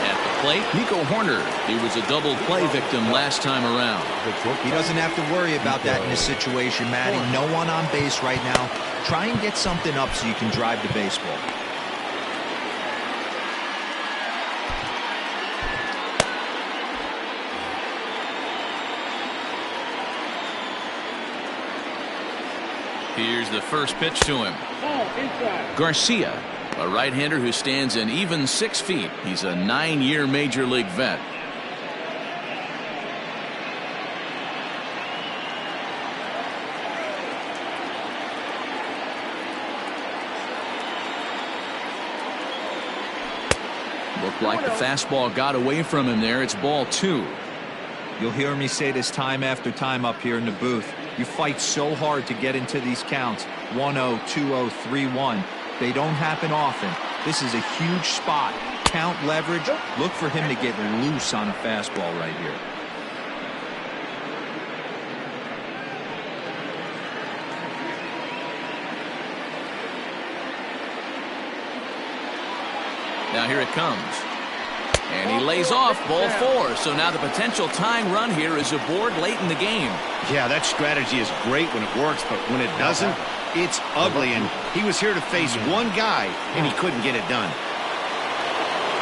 At the plate, Nico Horner. He was a double play victim last time around. He doesn't have to worry about that in this situation, Matty. No one on base right now. Try and get something up so you can drive the baseball. Here's the first pitch to him. Garcia, a right-hander who stands an even 6 feet. He's a 9-year major league vet. Looked like the fastball got away from him there. It's ball 2. You'll hear me say this time after time up here in the booth. You fight so hard to get into these counts. 1-0, 2-0, 3-1. They don't happen often. This is a huge spot. Count leverage. Look for him to get loose on a fastball right here. Now here it comes. And he lays off ball 4. So now the potential tying run here is aboard late in the game. Yeah, that strategy is great when it works, but when it doesn't, it's ugly. And he was here to face one guy, and he couldn't get it done.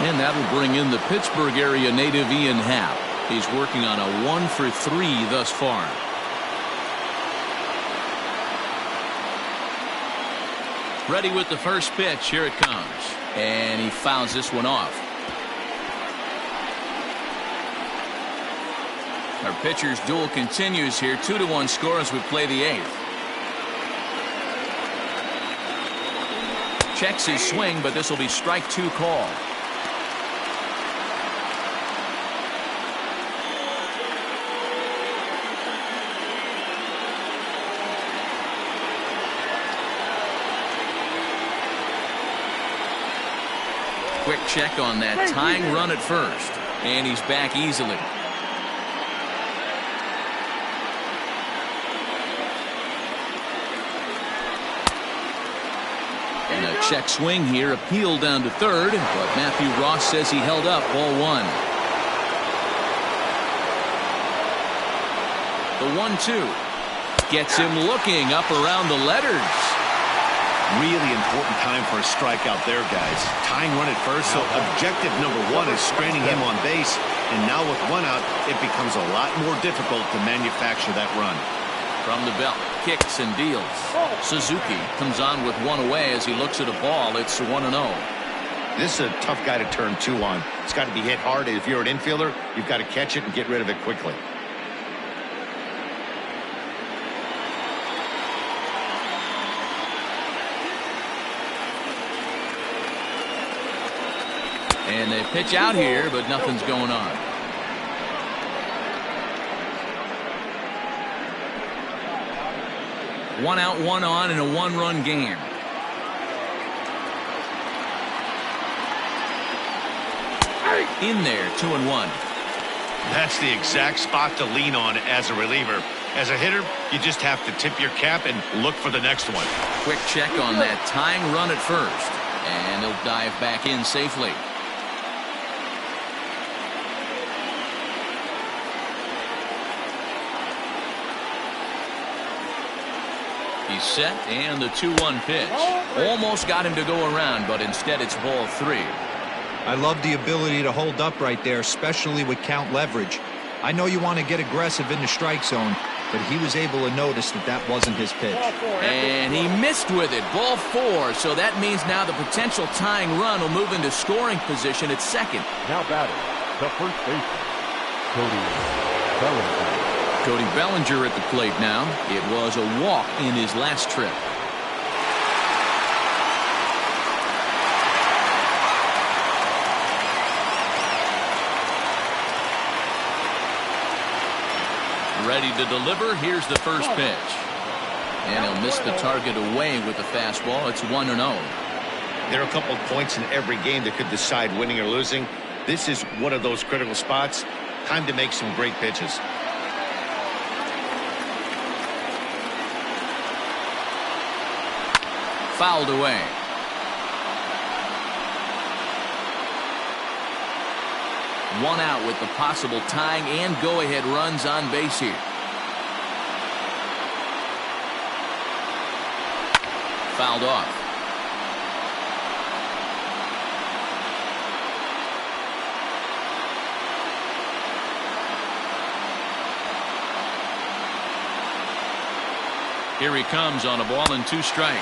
And that'll bring in the Pittsburgh area native Ian Happ. He's working on a 1 for 3 thus far. Ready with the first pitch. Here it comes. And he fouls this one off. Our pitcher's duel continues here. 2-1 score as we play the 8th. Checks his swing, but this will be strike 2 call. Quick check on that tying run at first, and he's back easily. And a check swing here, appealed down to third, but Matthew Ross says he held up. Ball 1. The 1-2 gets him looking up around the letters. Really important time for a strikeout there, guys. Tying run at first, so objective number 1 is straining him on base. And now with 1 out, it becomes a lot more difficult to manufacture that run. From the belt, kicks and deals. Suzuki comes on with 1 away as he looks at a ball. It's 1-0. This is a tough guy to turn 2 on. It's got to be hit hard. If you're an infielder, you've got to catch it and get rid of it quickly. And they pitch out here, but nothing's going on. One out, 1 on in a 1-run game. In there, 2-1. That's the exact spot to lean on as a reliever. As a hitter, you just have to tip your cap and look for the next one. Quick check on that tying run at first. And he'll dive back in safely. He's set, and the 2-1 pitch. Almost got him to go around, but instead it's ball 3. I love the ability to hold up right there, especially with count leverage. I know you want to get aggressive in the strike zone, but he was able to notice that that wasn't his pitch. And he missed with it. Ball 4. So that means now the potential tying run will move into scoring position at second. Now batting, the first baseman, Cody Bellinger. Cody Bellinger at the plate now. It was a walk in his last trip. Ready to deliver. Here's the first pitch. And he'll miss the target away with the fastball. It's 1-0. There are a couple of points in every game that could decide winning or losing. This is one of those critical spots. Time to make some great pitches. Fouled away. One out with the possible tying and go-ahead runs on base here. Fouled off. Here he comes on a ball and 2 strikes.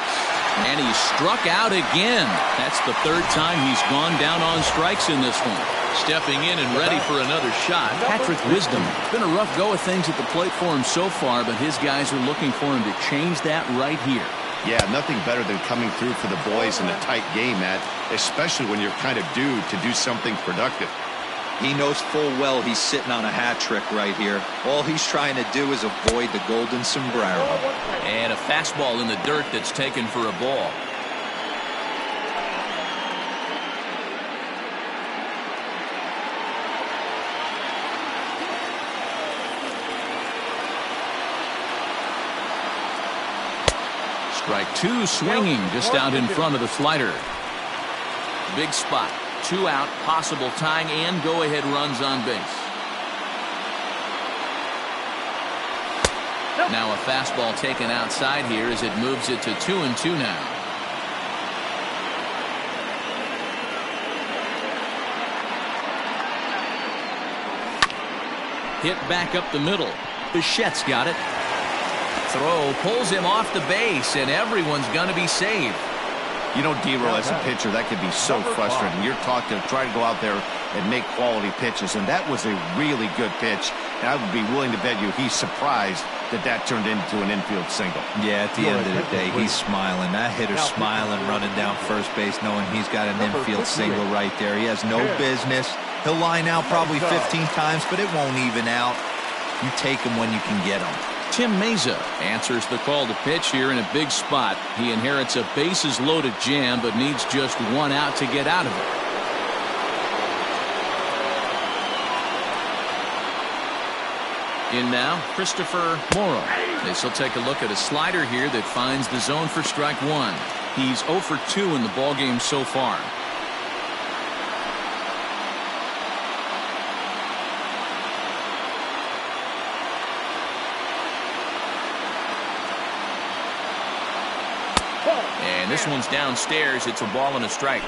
And he's struck out again. That's the 3rd time he's gone down on strikes in this one. Stepping in and ready for another shot, Patrick Wisdom. It's been a rough go of things at the plate for him so far, but his guys are looking for him to change that right here. Yeah, nothing better than coming through for the boys in a tight game, Matt, especially when you're kind of due to do something productive. He knows full well he's sitting on a hat trick right here. All he's trying to do is avoid the golden sombrero. And a fastball in the dirt that's taken for a ball. Strike 2 swinging just out in front of the slider. Big spot. 2 out, possible tying and go-ahead runs on base. Now a fastball taken outside here as it moves it to 2-2 now. Hit back up the middle. Bichette's got it. Throw pulls him off the base, and everyone's going to be saved. You know, D-Row, as a pitcher, that could be so frustrating. You're taught to try to go out there and make quality pitches, and that was a really good pitch. And I would be willing to bet you he's surprised that that turned into an infield single. Yeah, at the end of the day, he's smiling. That hitter's smiling, running down first base, knowing he's got an infield single right there. He has no business. He'll line out probably 15 times, but it won't even out. You take him when you can get him. Tim Meza answers the call to pitch here in a big spot. He inherits a bases-loaded jam, but needs just one out to get out of it. In now, Christopher Morrow. This will take a look at a slider here that finds the zone for strike one. He's 0 for 2 in the ballgame so far. And this one's downstairs. It's a ball and a strike.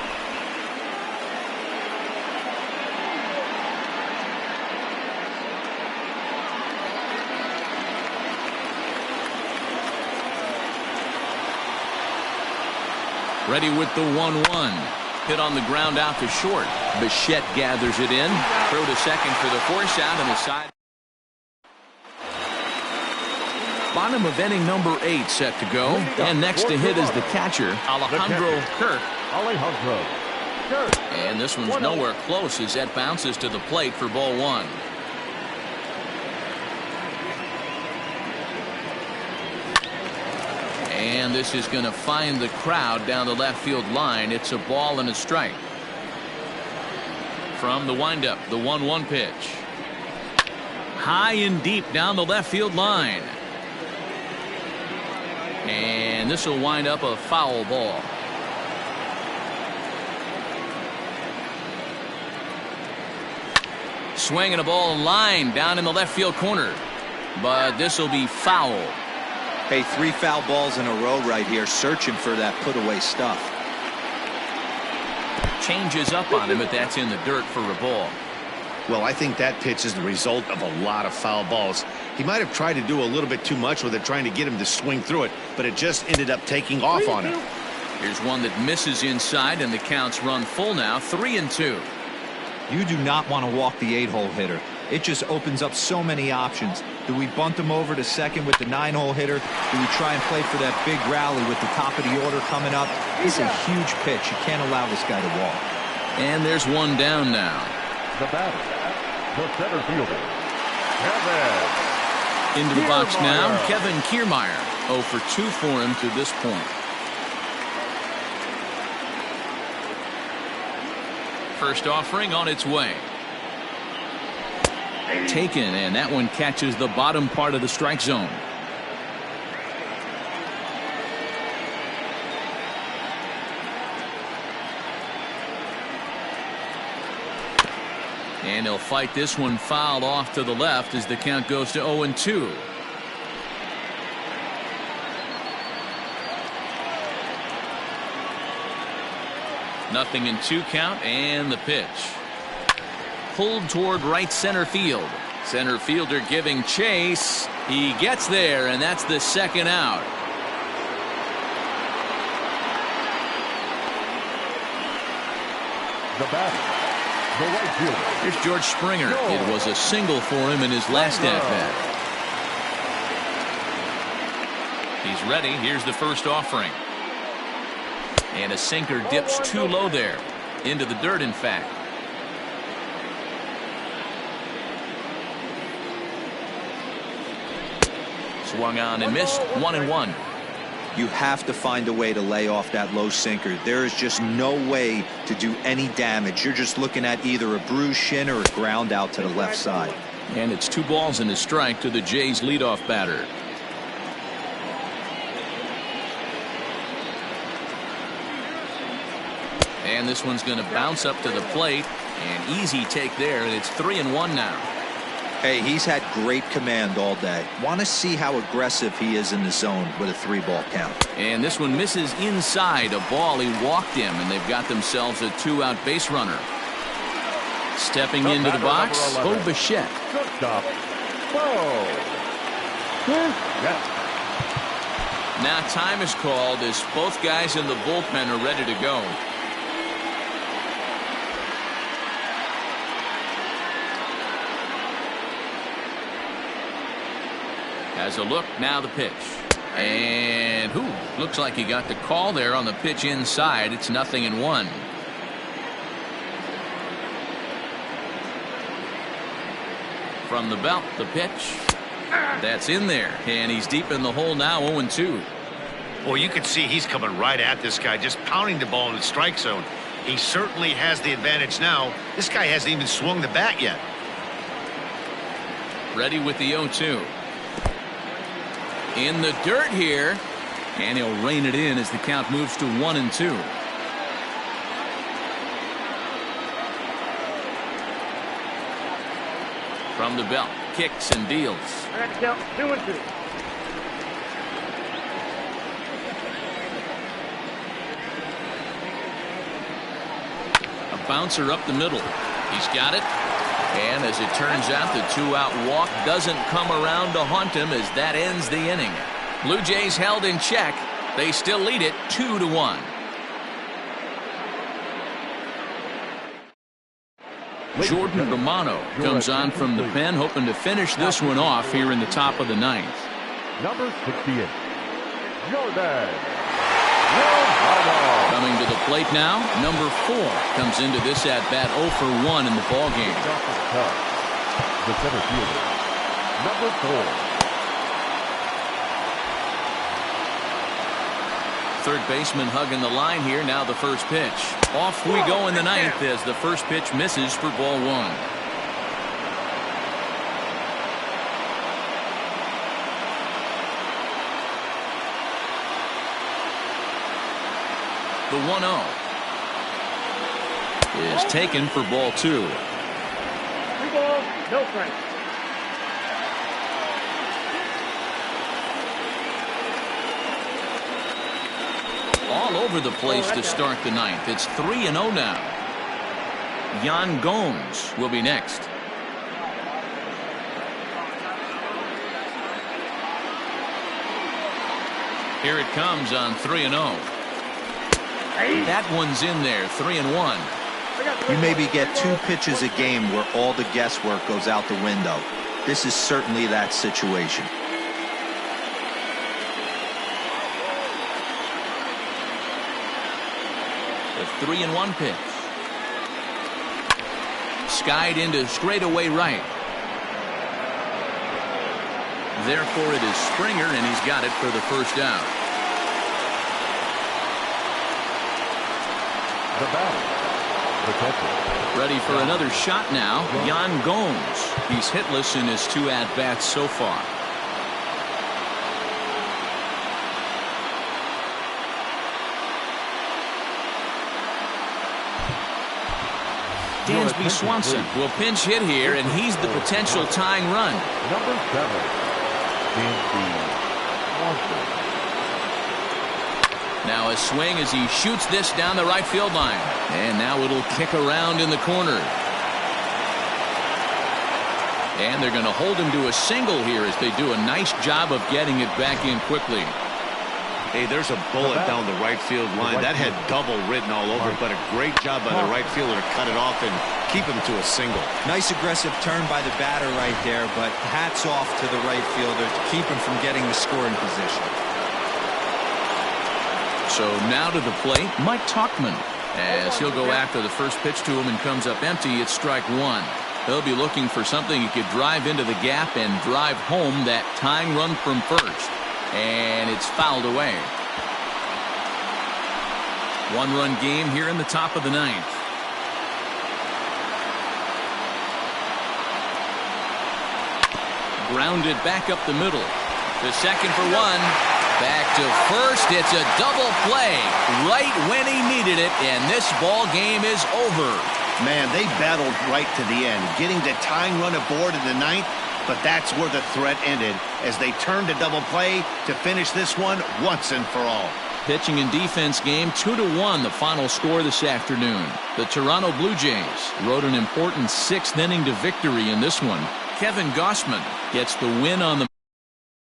Ready with the 1-1. Hit on the ground out to short. Bichette gathers it in. Throw to second for the force out on the side. Bottom of inning number 8 set to go. And next to hit is the catcher, Alejandro Kirk. And this one's nowhere close as that bounces to the plate for ball 1. And this is going to find the crowd down the left field line. It's a ball and a strike. From the windup, the 1-1 pitch. High and deep down the left field line. And this will wind up a foul ball. Swinging a ball line down in the left field corner. But this will be foul. Hey, 3 foul balls in a row right here, searching for that put-away stuff. Changes up on him, but that's in the dirt for a ball. Well, I think that pitch is the result of a lot of foul balls. He might have tried to do a little bit too much with it, trying to get him to swing through it, but it just ended up taking off on him. Here's one that misses inside, and the counts run full now, 3-2. You do not want to walk the 8-hole hitter. It just opens up so many options. Do we bunt him over to second with the 9-hole hitter? Do we try and play for that big rally with the top of the order coming up? This is a huge pitch. You can't allow this guy to walk. And there's one down now. The batter, the center fielder, Kevin. Into the box now, Kevin Kiermaier. 0 for 2 for him to this point. First offering on its way. Taken, and that one catches the bottom part of the strike zone. And he'll fight this one foul off to the left as the count goes to 0-2. Nothing in 2 count, and the pitch. Pulled toward right center field. Center fielder giving chase. He gets there, and that's the second out. The batter, the right fielder. Here's George Springer. It was a single for him in his last at-bat. He's ready. Here's the first offering. And a sinker dips too low there. Into the dirt, in fact. Swung on and missed. 1-1. You have to find a way to lay off that low sinker. There is just no way to do any damage. You're just looking at either a bruised shin or a ground out to the left side. And it's 2 balls and a strike to the Jays leadoff batter. And this one's going to bounce up to the plate. An easy take there, and it's 3-1 now. Hey, he's had great command all day. Want to see how aggressive he is in the zone with a 3-ball count. And this one misses inside. A ball. He walked him, and they've got themselves a 2-out base runner. Stepping into the box, Bo Bichette. Shortstop, Bo Bichette. Now time is called as both guys in the bullpen are ready to go. Has a look, now the pitch. And looks like he got the call there on the pitch inside. It's 0-1. From the belt, the pitch. That's in there, and he's deep in the hole now, 0-2. Well, you can see he's coming right at this guy, just pounding the ball in the strike zone. He certainly has the advantage now. This guy hasn't even swung the bat yet. Ready with the 0-2. In the dirt here, and he'll rein it in as the count moves to 1-2. From the belt, kicks and deals. I got to count 2-2. A bouncer up the middle. He's got it. And as it turns out, the 2-out walk doesn't come around to haunt him as that ends the inning. Blue Jays held in check. They still lead it 2-1. Jordan Romano comes on from the pen, hoping to finish this one off here in the top of the ninth. Number 68, Jordan Romano. Coming to the plate now, number 4 comes into this at bat 0 for 1 in the ball game. The center fielder, number 4. Third baseman hugging the line here. Now the first pitch. Off we go in the ninth as the first pitch misses for ball 1. The 1-0 is taken for ball 2. 3 balls, no strikes. All over the place to start the ninth. It's 3-0 now. Yan Gomes will be next. Here it comes on 3-0. That one's in there, 3-1. You maybe get 2 pitches a game where all the guesswork goes out the window. This is certainly that situation. The 3-1 pitch. Skied into straightaway right. Therefore it is Springer, and he's got it for the first out. The batter, the catcher. Ready for another shot now, Yan Gomes. He's hitless in his 2 at-bats so far. Dansby Swanson will pinch hit here, and he's the potential tying run. Number 7, Dansby Swanson. Now a swing as he shoots this down the right field line. And now it'll kick around in the corner. And they're going to hold him to a single here as they do a nice job of getting it back in quickly. Hey, there's a bullet down the right field line. That had double written all over, but a great job by the right fielder to cut it off and keep him to a single. Nice aggressive turn by the batter right there, but hats off to the right fielder to keep him from getting the scoring position. So now to the plate, Mike Tauchman, as he'll go after the first pitch to him and comes up empty. It's strike 1. He'll be looking for something he could drive into the gap and drive home that tying run from first. And it's fouled away. 1-run game here in the top of the ninth. Grounded back up the middle. To second for 1. Back to first. It's a double play right when he needed it, and this ball game is over. Man, they battled right to the end, getting the tying run aboard in the ninth, but that's where the threat ended as they turned to double play to finish this one once and for all. pitching and defense game, 2-1 the final score this afternoon. The Toronto Blue Jays rode an important 6th inning to victory in this one. Kevin Gausman gets the win on the